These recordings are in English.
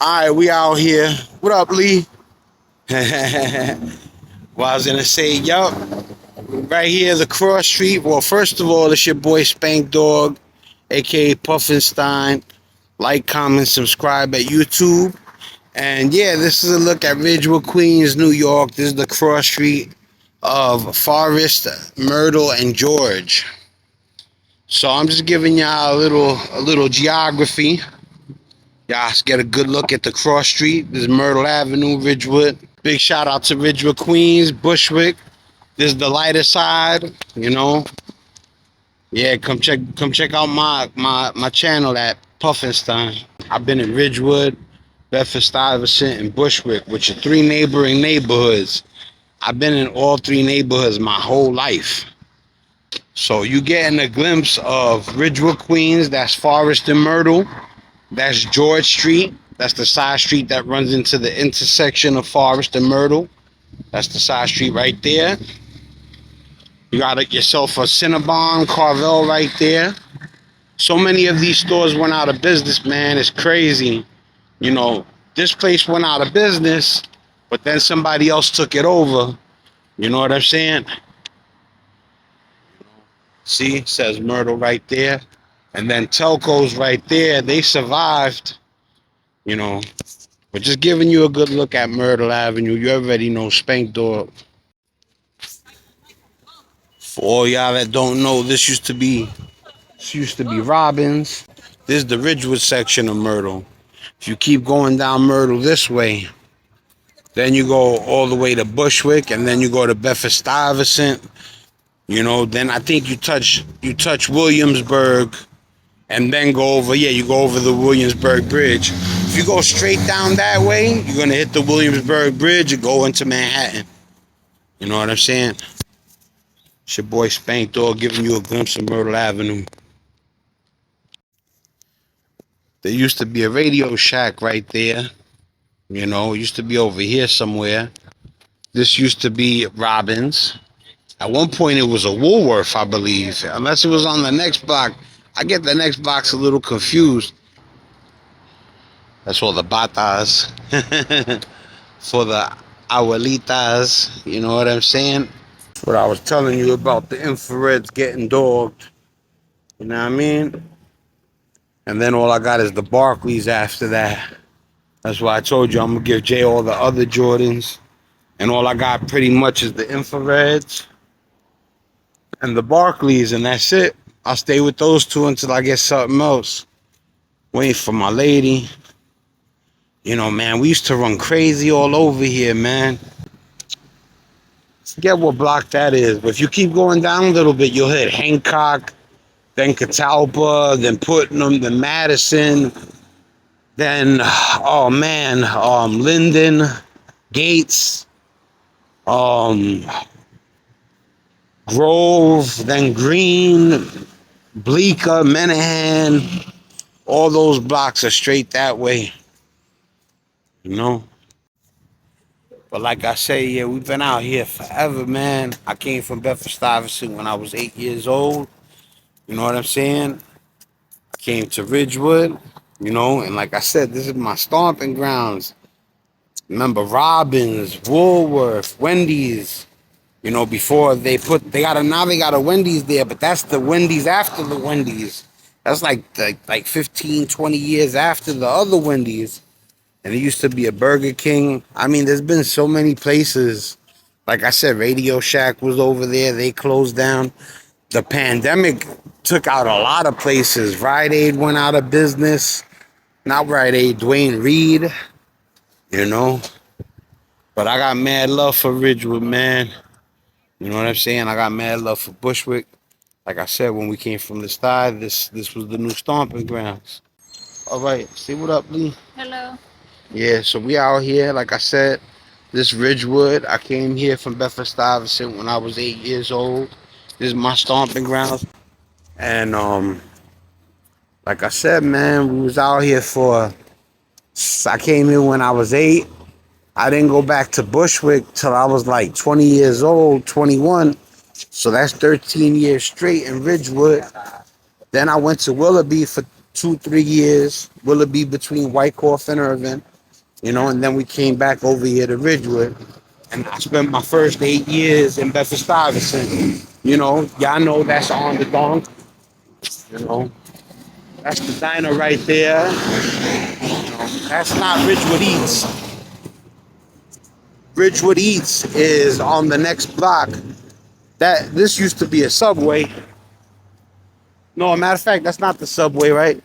All right, we out here. What up, Lee? Well, I was gonna say, yup, right here is a cross street. Well, first of all, it's your boy Spankdog, aka Puffinstein. Like, comment, subscribe at YouTube. And yeah, this is a look at Ridgewood Queens, New York. This is the cross street of Forest, Myrtle, and George. So I'm just giving y'all a little geography. Y'all get a good look at the cross street. This is Myrtle Avenue, Ridgewood. Big shout out to Ridgewood Queens, Bushwick. This is the lighter side, you know. Yeah, come check out my channel at Puffinstein. I've been in Ridgewood, Bedford Stuyvesant, and Bushwick, which are three neighboring neighborhoods. I've been in all three neighborhoods my whole life. So you getting a glimpse of Ridgewood Queens, that's Forest and Myrtle. That's George Street. That's the side street that runs into the intersection of Forest and Myrtle. That's the side street right there. You got yourself a Cinnabon, Carvel right there. So many of these stores went out of business, man. It's crazy. You know, this place went out of business, but then somebody else took it over. You know what I'm saying? See, it says Myrtle right there. And then Telco's right there. They survived, you know. But just giving you a good look at Myrtle Avenue. You already know Spankdog. For all y'all that don't know, this used to be Robbins. This is the Ridgewood section of Myrtle. If you keep going down Myrtle this way, then you go all the way to Bushwick, and then you go to Bedford Stuyvesant. You know, then I think you touch Williamsburg, and then go over, you go over the Williamsburg Bridge. If you go straight down that way, you're going to hit the Williamsburg Bridge and go into Manhattan. You know what I'm saying? It's your boy Spankdog giving you a glimpse of Myrtle Avenue. There used to be a Radio Shack right there. You know, it used to be over here somewhere. This used to be Robbins. At one point, it was a Woolworth, I believe. Unless it was on the next block. I get the next box a little confused. That's all the batas. For the abuelitas. You know what I'm saying? What I was telling you about the infrareds getting dogged. You know what I mean? And then all I got is the Barclays after that. That's why I told you I'm going to give Jay all the other Jordans. And all I got pretty much is the infrareds and the Barclays, and that's it. I'll stay with those two until I get something else. Wait for my lady. You know, man, we used to run crazy all over here, man. Forget what block that is, but if you keep going down a little bit, you'll hit Hancock, then Catalpa, then Putnam, then Madison, then, oh man, Linden, Gates, Grove, then Green, Bleecker, Menahan. All those blocks are straight that way, you know. But like I say, yeah, we've been out here forever, man. I came from Bedford Stuyvesant when I was 8 years old. You know what I'm saying? I came to Ridgewood, you know, and like I said, this is my stomping grounds. Remember Robbins, Woolworth, Wendy's. You know, before they got a Wendy's there, but that's the Wendy's after the Wendy's. That's like 15, 20 years after the other Wendy's. And it used to be a Burger King. I mean, there's been so many places. Like I said, Radio Shack was over there. They closed down. The pandemic took out a lot of places. Rite Aid went out of business. Not Rite Aid, Dwayne Reed. You know. But I got mad love for Ridgewood, man. You know what I'm saying? I got mad love for Bushwick. Like I said, when we came from the side, this was the new stomping grounds. All right, say what up, Lee. Hello. Yeah, so we out here, like I said, this Ridgewood. I came here from Bedford Stuyvesant when I was 8 years old. This is my stomping grounds. And like I said, man, we was out here I came here when I was 8. I didn't go back to Bushwick till I was like 20 years old, 21. So that's 13 years straight in Ridgewood. Then I went to Willoughby for 2-3 years. Willoughby between Wyckoff and Irving, and then we came back over here to Ridgewood. And I spent my first 8 years in Bedford Stuyvesant. Y'all know that's on the donk. You know, that's the diner right there. That's not Ridgewood Eats. Ridgewood Eats is on the next block. This used to be a Subway. No, a matter of fact, that's not the Subway, right?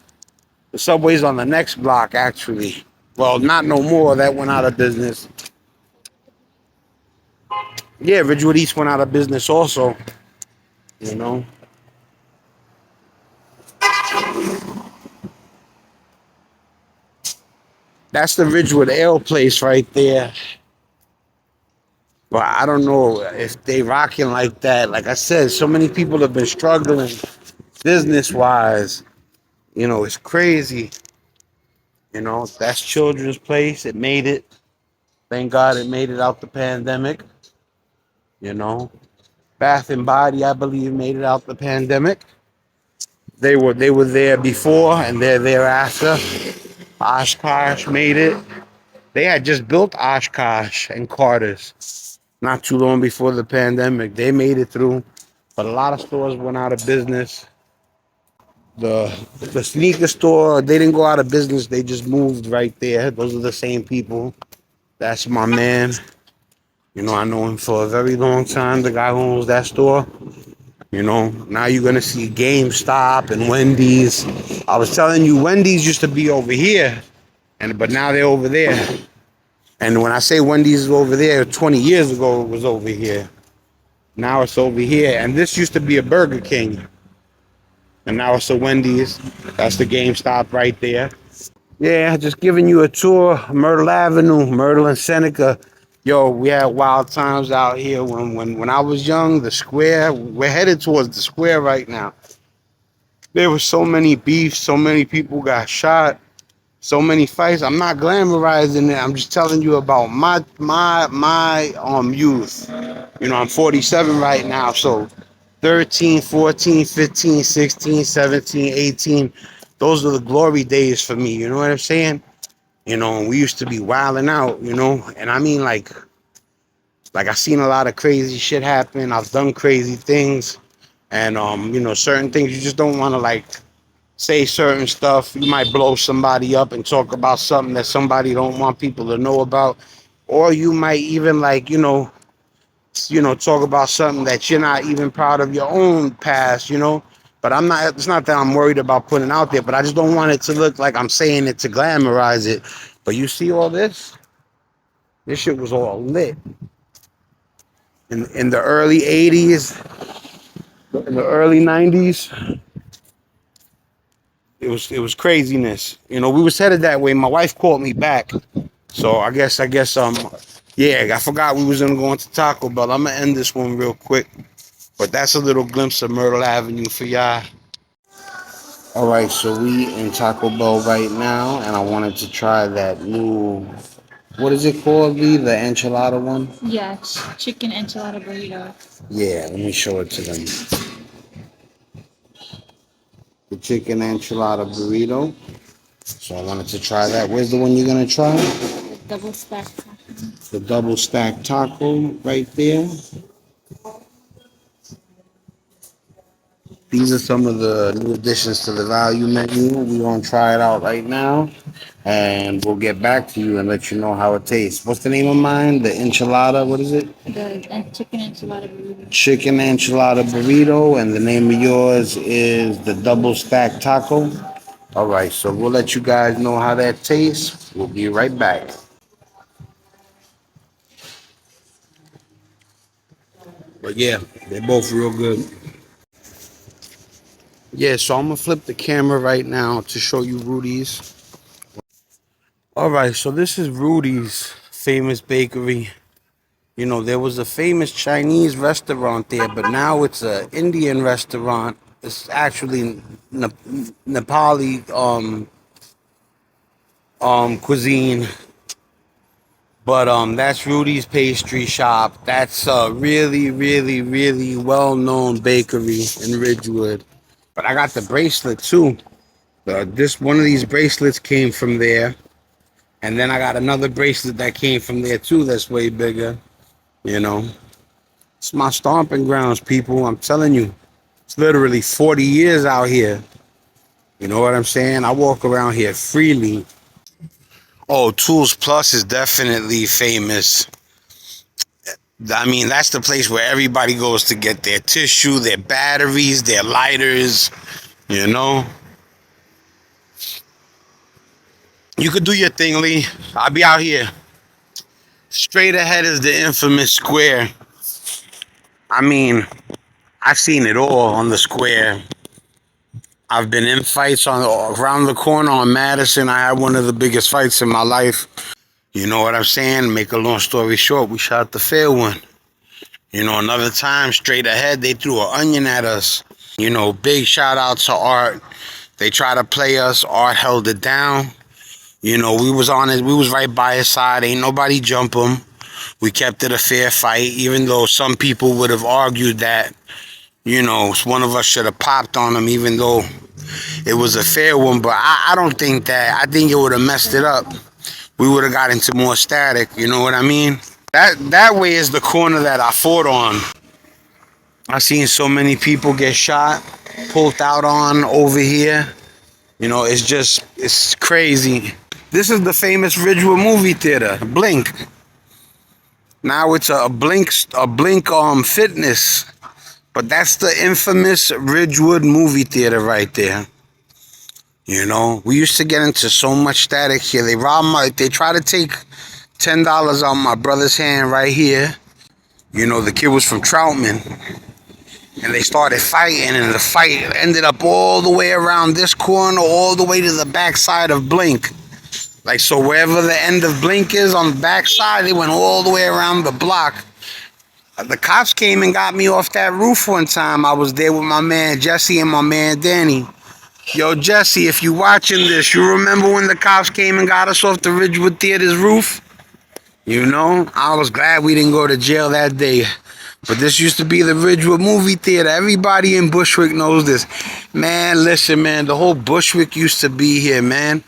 The Subway's on the next block, actually. Well, not no more. That went out of business. Yeah, Ridgewood East went out of business also. You know. That's the Ridgewood Ale place right there. But I don't know if they rocking like that. Like I said, so many people have been struggling business-wise. It's crazy. That's Children's Place. It made it. Thank God it made it out the pandemic. Bath and Body, I believe, made it out the pandemic. They were there before and they're there after. Oshkosh made it. They had just built Oshkosh and Carter's not too long before the pandemic. They made it through, but a lot of stores went out of business. The sneaker store, they didn't go out of business. They just moved right there. Those are the same people. That's my man. I know him for a very long time, the guy who owns that store. Now you're going to see GameStop and Wendy's. I was telling you, Wendy's used to be over here, but now they're over there. And when I say Wendy's is over there, 20 years ago it was over here. Now it's over here. And this used to be a Burger King. And now it's a Wendy's. That's the GameStop right there. Yeah, just giving you a tour. Myrtle Avenue, Myrtle and Seneca. Yo, we had wild times out here when I was young. The square, we're headed towards the square right now. There was so many beefs, so many people got shot, so many fights. I'm not glamorizing it. I'm just telling you about my youth. I'm 47 right now, so 13, 14, 15, 16, 17, 18. Those are the glory days for me. You know what I'm saying? We used to be wilding out, and I mean like I've seen a lot of crazy shit happen. I've done crazy things, and certain things you just don't want to say certain stuff. You might blow somebody up and talk about something that somebody don't want people to know about, or you might even talk about something that you're not even proud of your own past, But I'm not, it's not that I'm worried about putting out there, but I just don't want it to look like I'm saying it to glamorize it. But you see all this? This shit was all lit. In the early 80s, in the early 90s, it was craziness. We was headed that way. My wife called me back. So I guess yeah, I forgot we was gonna go into Taco Bell. I'm gonna end this one real quick. But that's a little glimpse of Myrtle Avenue for y'all. All right, so we in Taco Bell right now, and I wanted to try that new, what is it called, Lee? The enchilada one? Yeah, chicken enchilada burrito. Yeah, let me show it to them. The chicken enchilada burrito. So I wanted to try that. Where's the one you're gonna try? The double stacked taco. The double stacked taco right there. These are some of the new additions to the value menu. We're going to try it out right now. And we'll get back to you and let you know how it tastes. What's the name of mine? The enchilada, what is it? The chicken enchilada burrito. Chicken enchilada burrito. And the name of yours is the double stacked taco. All right, so we'll let you guys know how that tastes. We'll be right back. But yeah, they're both real good. Yeah, so I'm going to flip the camera right now to show you Rudy's. All right, so this is Rudy's famous bakery. There was a famous Chinese restaurant there, but now it's an Indian restaurant. It's actually Nepali cuisine. But that's Rudy's Pastry Shop. That's a really, really, really well-known bakery in Ridgewood. But I got the bracelet too. This one of these bracelets came from there, and then I got another bracelet that came from there too. That's way bigger. You know, it's my stomping grounds, people. I'm telling you, it's literally 40 years out here. You know what I'm saying? I walk around here freely. Oh, Tools Plus is definitely famous. I mean, that's the place where everybody goes to get their tissue, their batteries, their lighters, you know? You could do your thing, Lee. I'll be out here. Straight ahead is the infamous square. I mean, I've seen it all on the square. I've been in fights around the corner on Madison. I had one of the biggest fights in my life. You know what I'm saying? Make a long story short, we shot the fair one. You know, another time, straight ahead, they threw an onion at us. You know, big shout out to Art. They tried to play us. Art held it down. You know, we was on it. We was right by his side. Ain't nobody jump him. We kept it a fair fight, even though some people would have argued that, you know, one of us should have popped on him, even though it was a fair one. But I don't think that. I think it would have messed it up. We would have got into more static. You know what I mean? That way is the corner that I fought on. I seen so many people get shot, pulled out on over here. You know, it's crazy. This is the famous Ridgewood movie theater, Blink. Now it's a Blink Fitness. But that's the infamous Ridgewood movie theater right there. You know, we used to get into so much static here. They try to take $10 out my brother's hand right here. You know, the kid was from Troutman. And they started fighting, and the fight ended up all the way around this corner, all the way to the back side of Blink. Like, so wherever the end of Blink is on the back side, they went all the way around the block. The cops came and got me off that roof one time. I was there with my man Jesse and my man Danny. Yo, Jesse, if you watching this, you remember when the cops came and got us off the Ridgewood Theater's roof? You know, I was glad we didn't go to jail that day. But this used to be the Ridgewood movie theater. Everybody in Bushwick knows this. Man, listen, man, the whole Bushwick used to be here, man.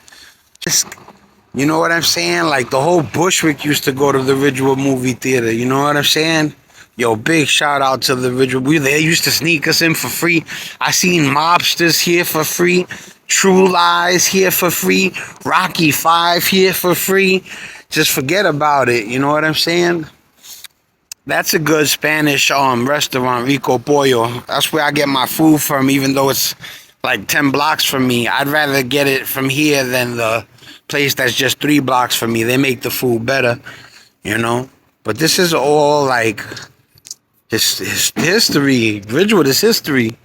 You know what I'm saying? Like, the whole Bushwick used to go to the Ridgewood movie theater. You know what I'm saying? Yo, big shout out to the Ridgewood. They used to sneak us in for free. I seen Mobsters here for free. True Lies here for free. Rocky 5 here for free. Just forget about it. You know what I'm saying? That's a good Spanish restaurant, Rico Pollo. That's where I get my food from, even though it's like 10 blocks from me. I'd rather get it from here than the place that's just 3 blocks from me. They make the food better, you know? But this is all like history. Ridgewood is history,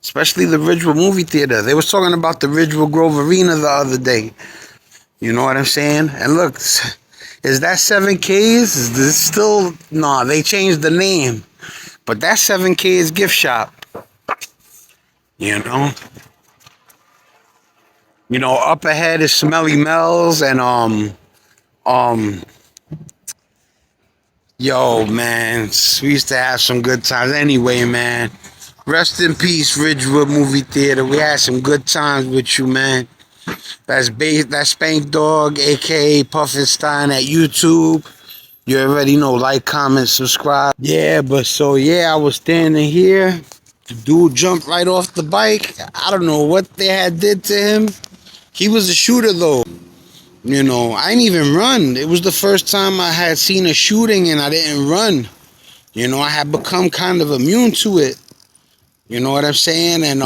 especially the Ridgewood movie theater. They was talking about the Ridgewood Grove Arena the other day. You know what I'm saying? And look, is that 7Ks? Is this still... No, they changed the name. But that's 7K's gift shop. You know? You know, up ahead is Smelly Mel's and yo, man, we used to have some good times. Anyway, man, rest in peace, Ridgewood Movie Theater. We had some good times with you, man. That's Spankdog, a.k.a. Puffinstein at YouTube. You already know, like, comment, subscribe. Yeah, but so, yeah, I was standing here. The dude jumped right off the bike. I don't know what they had did to him. He was a shooter, though. You know, I didn't even run. It was the first time I had seen a shooting and I didn't run. You know, I had become kind of immune to it. You know what I'm saying? And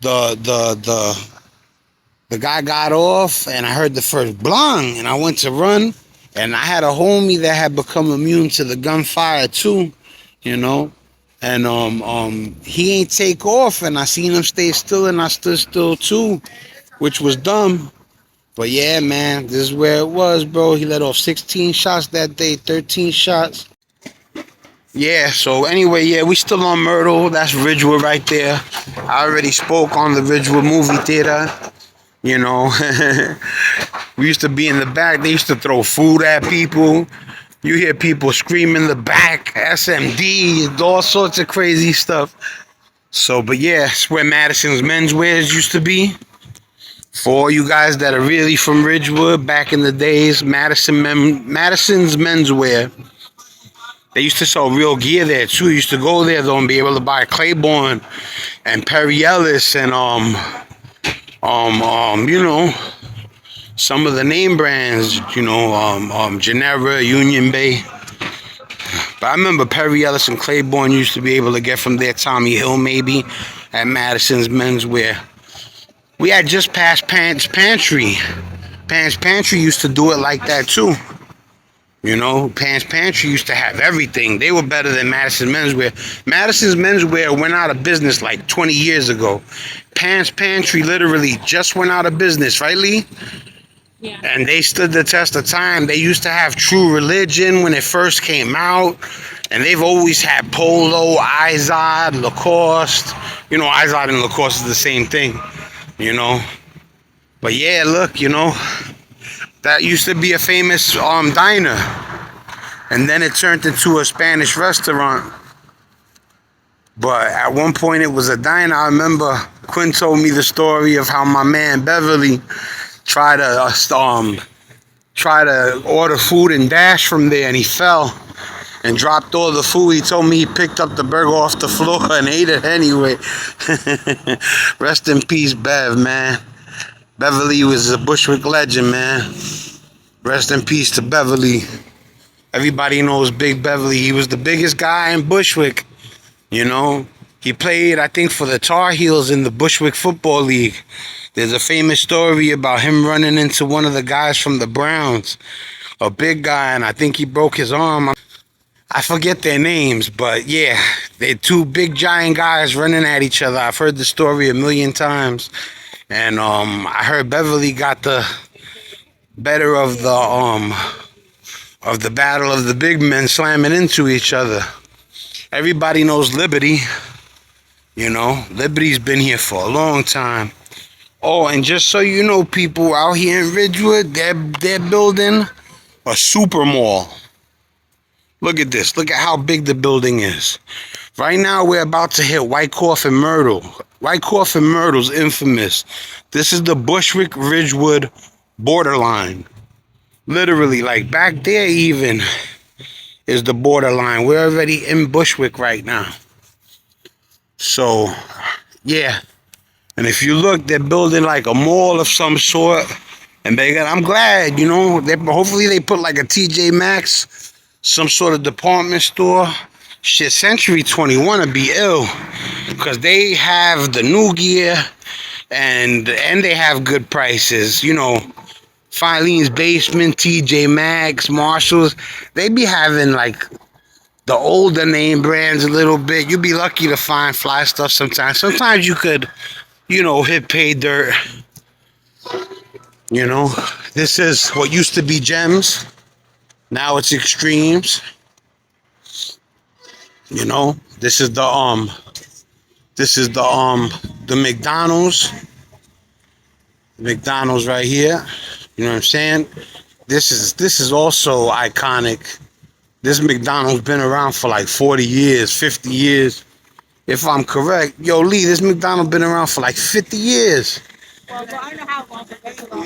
the guy got off and I heard the first blang and I went to run, and I had a homie that had become immune to the gunfire too, you know. And he ain't take off, and I seen him stay still and I stood still too, which was dumb. But yeah, man, this is where it was, bro. He let off 16 shots that day, 13 shots. Yeah, so anyway, yeah, we still on Myrtle. That's Ridgewood right there. I already spoke on the Ridgewood movie theater. You know, we used to be in the back. They used to throw food at people. You hear people scream in the back, SMD, all sorts of crazy stuff. So, but yeah, it's where Madison's Menswears used to be. For all you guys that are really from Ridgewood, back in the days, Madison's Menswear. They used to sell real gear there too. You used to go there though and be able to buy Claiborne and Perry Ellis and you know, some of the name brands, you know, Genera, Union Bay. But I remember Perry Ellis and Claiborne used to be able to get from there. Tommy Hill maybe at Madison's Menswear. We had just passed Pants Pantry. Pants Pantry used to do it like that too. You know, Pants Pantry used to have everything. They were better than Madison's Menswear. Madison's Menswear went out of business like 20 years ago. Pants Pantry literally just went out of business, right, Lee? Yeah. And they stood the test of time. They used to have True Religion when it first came out. And they've always had Polo, Izod, Lacoste. You know, Izod and Lacoste is the same thing, you know. But yeah, look, you know, that used to be a famous diner. And then it turned into a Spanish restaurant. But at one point it was a diner. I remember Quinn told me the story of how my man Beverly tried to order food and dash from there, and he fell and dropped all the food. He told me he picked up the burger off the floor and ate it anyway. Rest in peace, Bev, man. Beverly was a Bushwick legend, man. Rest in peace to Beverly. Everybody knows Big Beverly. He was the biggest guy in Bushwick, you know. He played, I think, for the Tar Heels in the Bushwick Football League. There's a famous story about him running into one of the guys from the Browns, a big guy, and I think he broke his arm. I forget their names, but yeah, they're two big giant guys running at each other. I've heard the story a million times, and I heard Beverly got the better of the battle of the big men slamming into each other. Everybody knows Liberty. You know, Liberty's been here for a long time. Oh, and just so you know, people out here in Ridgewood, they're building a super mall. Look at this. Look at how big the building is. Right now, we're about to hit Wyckoff and Myrtle. Wyckoff and Myrtle's infamous. This is the Bushwick Ridgewood borderline. Literally, like back there even is the borderline. We're already in Bushwick right now. So, yeah. And if you look, they're building like a mall of some sort. And I'm glad, you know, hopefully they put like a TJ Maxx, some sort of department store. Shit, Century 21 would be ill. Because they have the new gear and they have good prices. You know, Filene's Basement, TJ Maxx, Marshalls. They be having like the older name brands a little bit. You'd be lucky to find fly stuff sometimes. Sometimes you could, you know, hit pay dirt. You know, this is what used to be Gems. Now it's Extremes. You know, this is the McDonald's. McDonald's right here. You know what I'm saying? This is also iconic. This McDonald's been around for like 40 years, 50 years. If I'm correct. Yo, Lee, this McDonald's been around for like 50 years. Well, I don't know how long, but very long.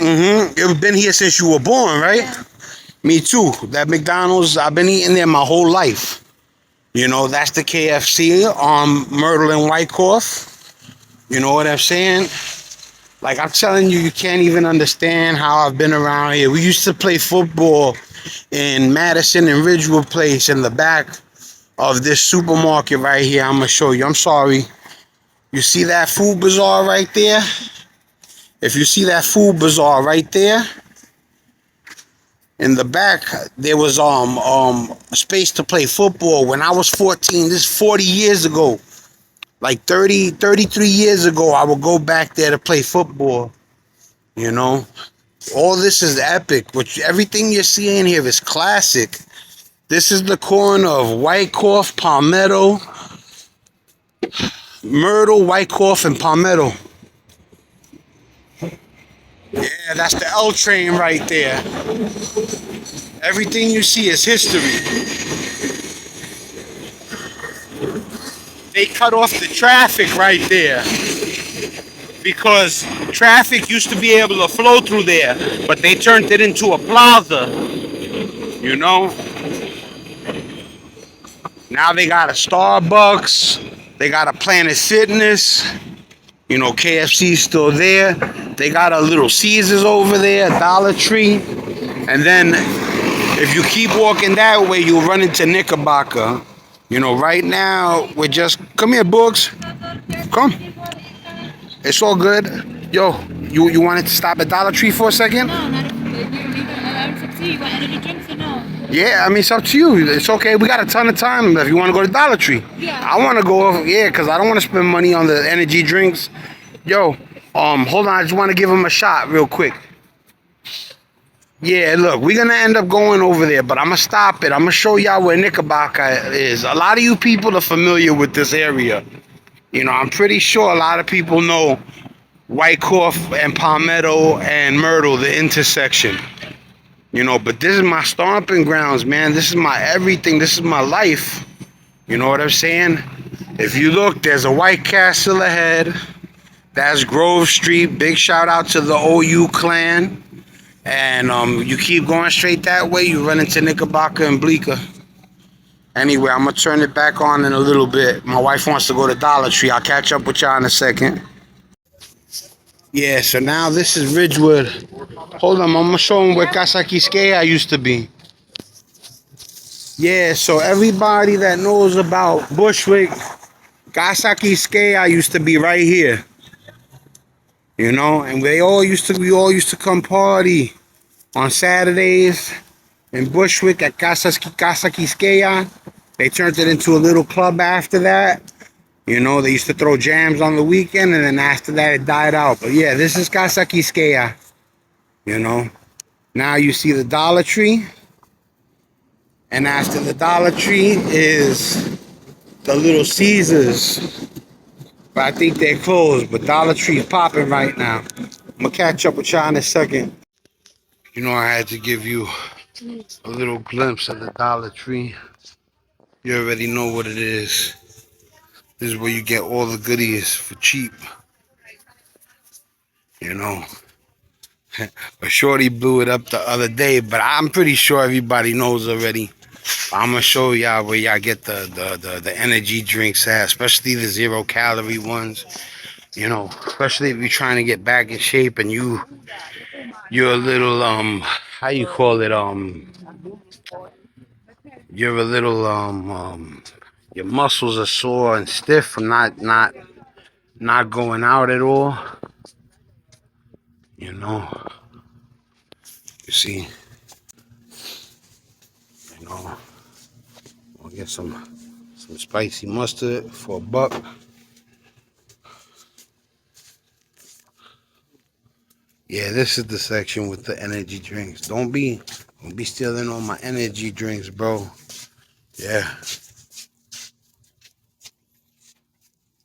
It's been here since you were born, right? Yeah. Me too. That McDonald's, I've been eating there my whole life. You know, that's the KFC on Myrtle and Wyckoff. You know what I'm saying? Like, I'm telling you, you can't even understand how I've been around here. We used to play football in Madison and Ridgewood Place in the back of this supermarket right here. I'm going to show you. I'm sorry. You see that food bazaar right there? If you see that food bazaar right there, in the back, there was a space to play football. When I was 14, this is 40 years ago, like 33 years ago, I would go back there to play football. You know, all this is epic. Which everything you're seeing here is classic. This is the corner of Wyckoff, Palmetto, Myrtle, Wyckoff, and Palmetto. Yeah, that's the L train right there. Everything you see is history. they cut off the traffic right there because traffic used to be able to flow through there, but they turned it into a plaza. You know, now they got a Starbucks, they got a Planet Fitness. You know, KFC's still there. They got a Little Caesars over there, Dollar Tree, and then if you keep walking that way, you'll run into Knickerbocker. You know, right now we're just come here, Books. Come. It's all good. Yo, you wanted to stop at Dollar Tree for a second? No, not if it's up to you. You want energy drinks or no? Yeah, I mean, it's up to you. It's okay. We got a ton of time if you want to go to Dollar Tree. Yeah. I want to go, yeah, because I don't want to spend money on the energy drinks. Yo, hold on. I just want to give him a shot real quick. Yeah, look, we're going to end up going over there, but I'm going to stop it. I'm going to show y'all where Knickerbocker is. A lot of you people are familiar with this area. You know, I'm pretty sure a lot of people know Wyckoff and Palmetto and Myrtle, the intersection. You know, but this is my stomping grounds, man. This is my everything. This is my life. You know what I'm saying? If you look, there's a White Castle ahead. That's Grove Street. Big shout out to the OU clan. And you keep going straight that way, you run into Knickerbocker and Bleecker. Anyway, I'm going to turn it back on in a little bit. My wife wants to go to Dollar Tree. I'll catch up with y'all in a second. Yeah, so now this is Ridgewood. Hold on, I'm going to show them where Kasaki used to be. Yeah, so everybody that knows about Bushwick, Kasaki used to be right here. You know, and we all used to come party on Saturdays in Bushwick at Kasaki. They turned it into a little club after that. You know, they used to throw jams on the weekend, and then after that it died out. But yeah, this is Kasaki. You know, now you see the Dollar Tree, and after the Dollar Tree is the Little Caesars. But I think they're closed, but Dollar Tree's popping right now. I'm gonna catch up with y'all in a second. You know, I had to give you a little glimpse of the Dollar Tree. You already know what it is. This is where you get all the goodies for cheap. You know. But Shorty blew it up the other day, but I'm pretty sure everybody knows already. I'm gonna show y'all where y'all get the energy drinks at, especially the 0-calorie ones. You know, especially if you're trying to get back in shape and you're a little how you call it, you're a little your muscles are sore and stiff from not going out at all. You know, you see, you know, I'll get some spicy mustard for $1. Yeah, this is the section with the energy drinks. Don't be stealing all my energy drinks, bro. Yeah.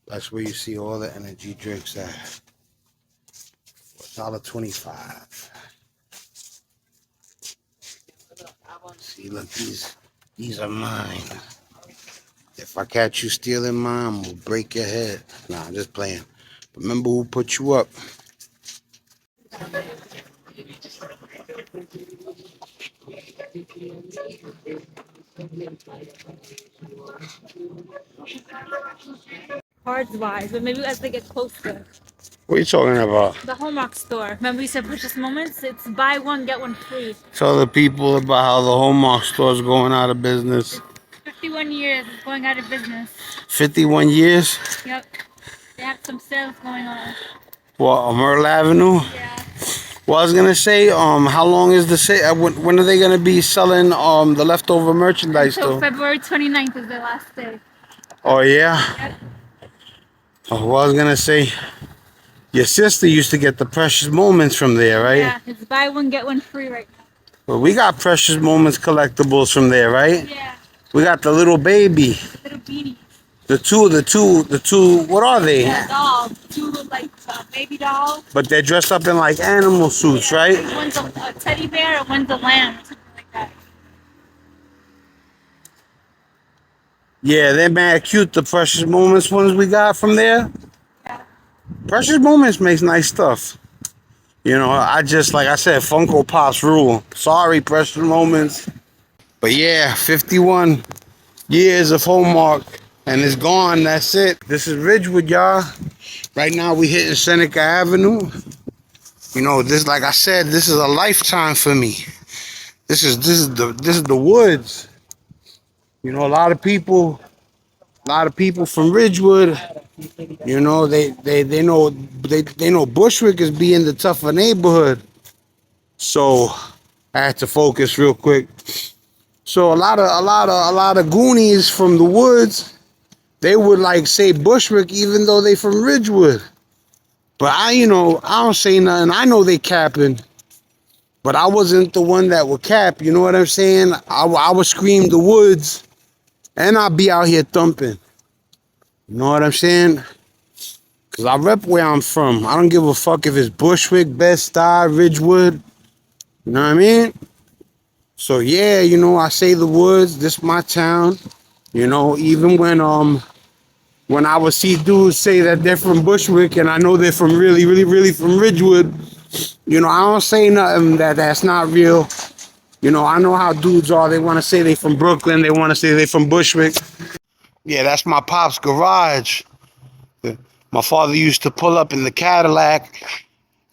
That's where you see all the energy drinks at. $1.25. See, look, these are mine. If I catch you stealing mine, I'm gonna break your head. Nah, I'm just playing. Remember who put you up. Cards wise, but maybe as they get closer. What are you talking about? The Hallmark store. Remember we said purchase moments? It's buy one, get one free. Tell the people about how the Hallmark store's going out of business. 51 years, it's going out of business. 51 years? Yep. They have some sales going on. What, on Myrtle Avenue? Yeah. Well, I was gonna say, how long is the sale? When are they gonna be selling the leftover merchandise? So February 29th is their last day. Oh yeah. Yep. Oh, well, I was gonna say, your sister used to get the Precious Moments from there, right? Yeah, it's buy one get one free right now. Well, we got Precious Moments collectibles from there, right? Yeah. We got the little baby. Little beanies. The two. What are they? Yeah, dolls. Two like baby dolls. But they're dressed up in like animal suits, Yeah, right? one's a teddy bear and one's a lamb, something like that. Yeah, they're mad cute, the Precious Moments ones we got from there. Precious Moments makes nice stuff. You know, I just, like I said, Funko Pops rule. Sorry, Precious Moments. But yeah, 51 years of Hallmark, and it's gone. That's it. This is Ridgewood, y'all. Right now, we hitting Seneca Avenue. You know, this, like I said, this is a lifetime for me. This is the woods. You know, a lot of people from Ridgewood. You know, they know Bushwick is being the tougher neighborhood. So I had to focus real quick. So a lot of Goonies from the woods, they would like say Bushwick even though they from Ridgewood. But I don't say nothing. I know they capping, but I wasn't the one that would cap. You know what I'm saying? I would scream the woods, and I'd be out here thumping. You know what I'm saying? Cause I rep where I'm from. I don't give a fuck if it's Bushwick, Bed-Stuy, Ridgewood. You know what I mean? So yeah, you know, I say the woods. This my town. You know, even when I would see dudes say that they're from Bushwick and I know they're from really from Ridgewood, you know, I don't say nothing that's not real. You know, I know how dudes are. They want to say they from Brooklyn. They want to say they from Bushwick. Yeah, that's my pop's garage. My father used to pull up in the Cadillac,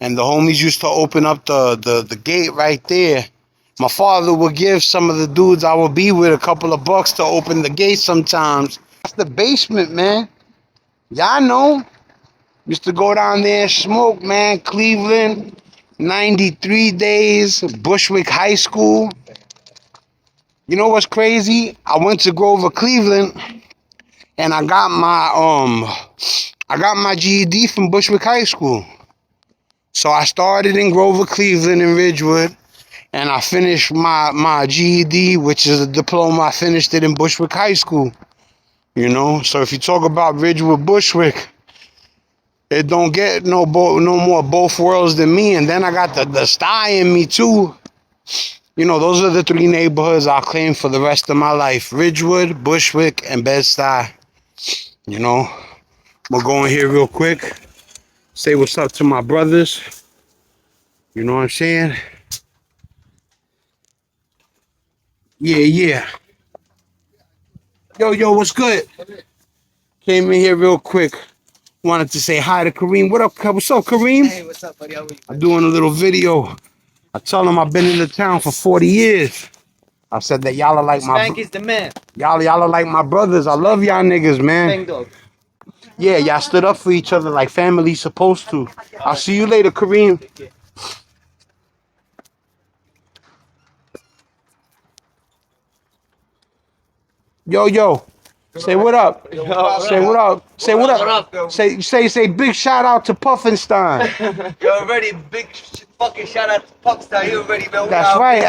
and the homies used to open up the gate right there. My father would give some of the dudes I would be with a couple of bucks to open the gate sometimes. That's the basement, man. Y'all know. Used to go down there and smoke, man. Cleveland, 93 days, Bushwick High School. You know what's crazy? I went to Grover, Cleveland, and I got my GED from Bushwick High School. So I started in Grover, Cleveland, and Ridgewood, and I finished my GED, which is a diploma. I finished it in Bushwick High School. You know, so if you talk about Ridgewood, Bushwick, it don't get no more both worlds than me. And then I got the Stuyvesant in me too. You know, those are the three neighborhoods I'll claim for the rest of my life: Ridgewood, Bushwick, and Bed-Stuy. You know, I'm gonna go in here real quick, say what's up to my brothers. You know what I'm saying? Yeah. Yo, what's good? Came in here real quick. Wanted to say hi to Kareem. What's up, Kareem? Hey, what's up, buddy? How are you? I'm doing a little video. I tell him I've been in the town for 40 years. I said that y'all are like Spanky's the man. y'all are like my brothers. I love y'all niggas, man. Spankdog. Yeah, y'all stood up for each other like family's supposed to. I'll see you later, Kareem. Yo. Say what up. Say what up. Say what up. Say big shout out to Puffinstein. You already big fucking shout out to Puckstein. You already know. That's right.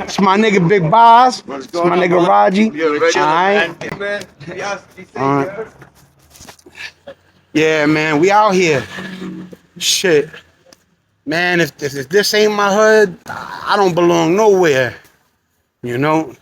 It's my nigga Big Boz. It's my nigga Raji. Alright. Yeah, man, we out here. Shit. Man, if this ain't my hood, I don't belong nowhere. You know?